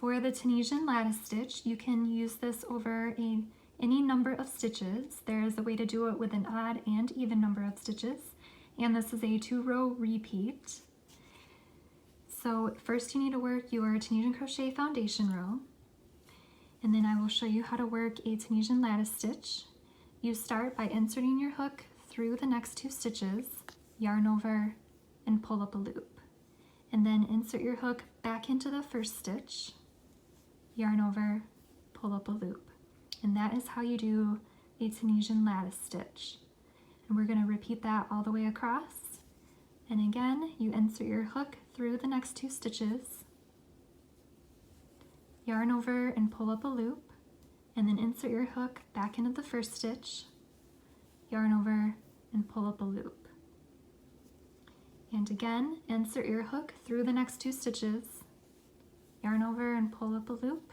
For the Tunisian lattice stitch, you can use this over any number of stitches. There is a way to do it with an odd and even number of stitches, and this is a 2-row repeat. So first you need to work your Tunisian crochet foundation row, and then I will show you how to work a Tunisian lattice stitch. You start by inserting your hook through the next 2 stitches, yarn over, and pull up a loop. And then insert your hook back into the first stitch, yarn over, pull up a loop. And that is how you do a Tunisian lattice stitch. And we're going to repeat that all the way across. And again, you insert your hook through the next 2 stitches, yarn over and pull up a loop, and then insert your hook back into the first stitch, yarn over and pull up a loop. And again, insert your hook through the next 2 stitches, yarn over and pull up a loop,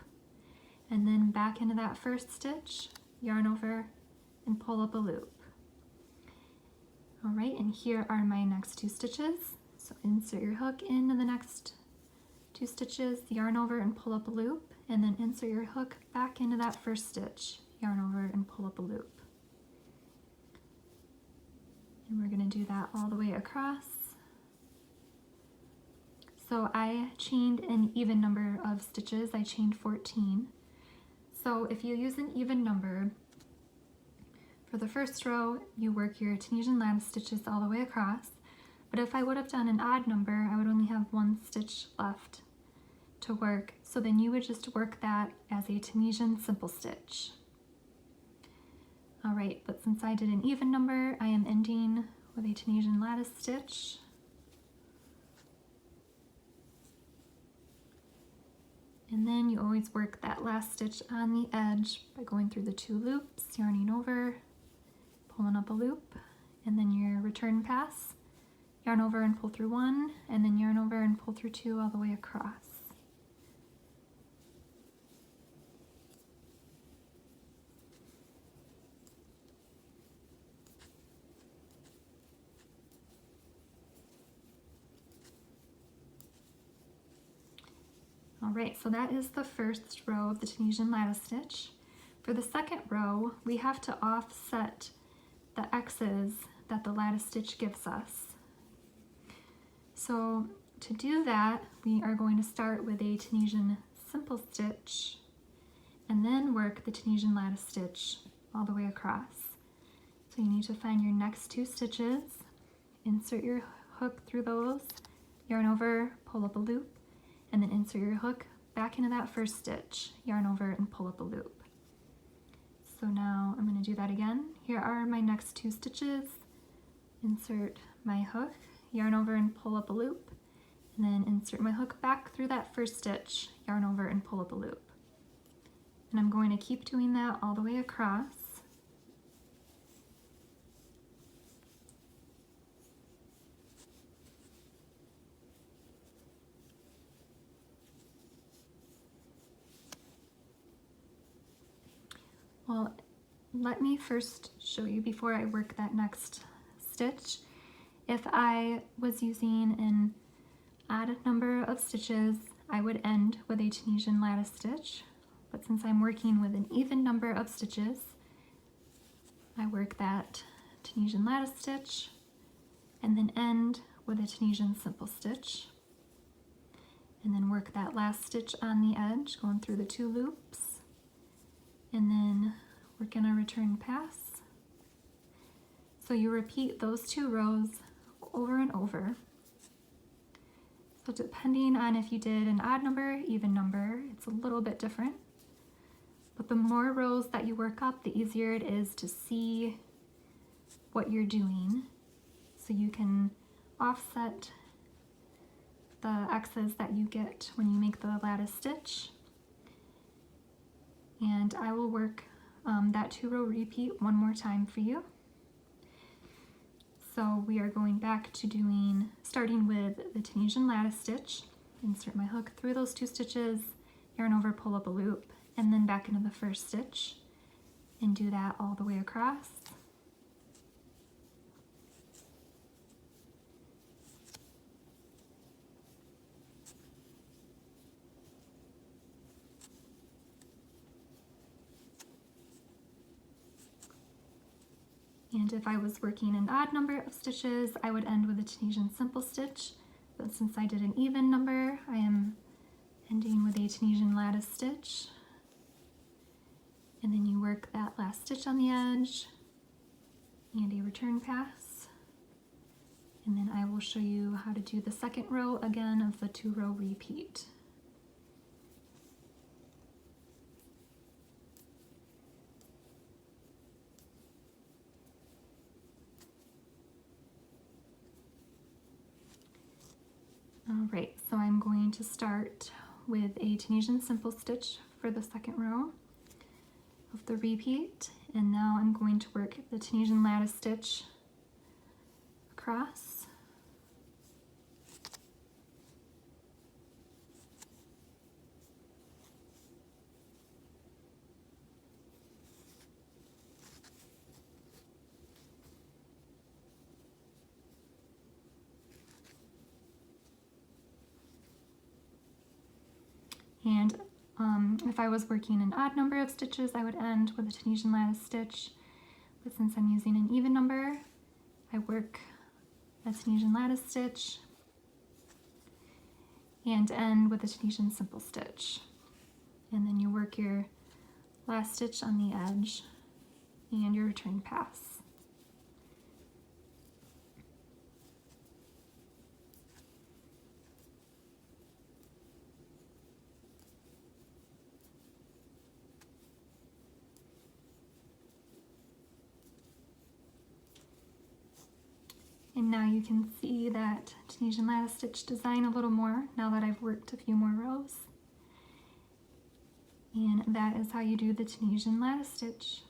and then back into that first stitch, yarn over and pull up a loop. All right, and here are my next 2 stitches. So insert your hook into the next 2 stitches, yarn over and pull up a loop, and then insert your hook back into that first stitch, yarn over and pull up a loop. And we're going to do that all the way across. So I chained an even number of stitches. I chained 14. So if you use an even number, for the first row, you work your Tunisian lattice stitches all the way across. But if I would have done an odd number, I would only have 1 stitch left to work. So then you would just work that as a Tunisian simple stitch. All right, but since I did an even number, I am ending with a Tunisian lattice stitch. And then you always work that last stitch on the edge by going through the 2 loops, yarning over, pulling up a loop, and then your return pass, yarn over and pull through 1, and then yarn over and pull through 2 all the way across. All right, so that is the first row of the Tunisian lattice stitch. For the second row, we have to offset the X's that the lattice stitch gives us. So to do that, we are going to start with a Tunisian simple stitch and then work the Tunisian lattice stitch all the way across. So you need to find your next 2 stitches, insert your hook through those, yarn over, pull up a loop, and then insert your hook back into that first stitch, yarn over and pull up a loop. So now I'm going to do that again. Here are my next 2 stitches. Insert my hook, yarn over and pull up a loop, and then insert my hook back through that first stitch, yarn over and pull up a loop. And I'm going to keep doing that all the way across. Well, let me first show you before I work that next stitch. If I was using an odd number of stitches, I would end with a Tunisian lattice stitch. But since I'm working with an even number of stitches, I work that Tunisian lattice stitch and then end with a Tunisian simple stitch. And then work that last stitch on the edge, going through the 2 loops. And then we're going to return pass. So you repeat those 2 rows over and over. So depending on if you did an odd number, even number, it's a little bit different. But the more rows that you work up, the easier it is to see what you're doing. So you can offset the X's that you get when you make the lattice stitch. And I will work that 2-row repeat one more time for you. So we are going back to starting with the Tunisian lattice stitch. Insert my hook through those 2 stitches, yarn over, pull up a loop, and then back into the first stitch, and do that all the way across. And if I was working an odd number of stitches, I would end with a Tunisian simple stitch. But since I did an even number, I am ending with a Tunisian lattice stitch. And then you work that last stitch on the edge and a return pass. And then I will show you how to do the second row again of the 2-row repeat. Alright, so I'm going to start with a Tunisian simple stitch for the second row of the repeat, and now I'm going to work the Tunisian lattice stitch across. And if I was working an odd number of stitches, I would end with a Tunisian lattice stitch. But since I'm using an even number, I work a Tunisian lattice stitch and end with a Tunisian simple stitch. And then you work your last stitch on the edge and your return pass. And now you can see that Tunisian lattice stitch design a little more now that I've worked a few more rows. And that is how you do the Tunisian lattice stitch.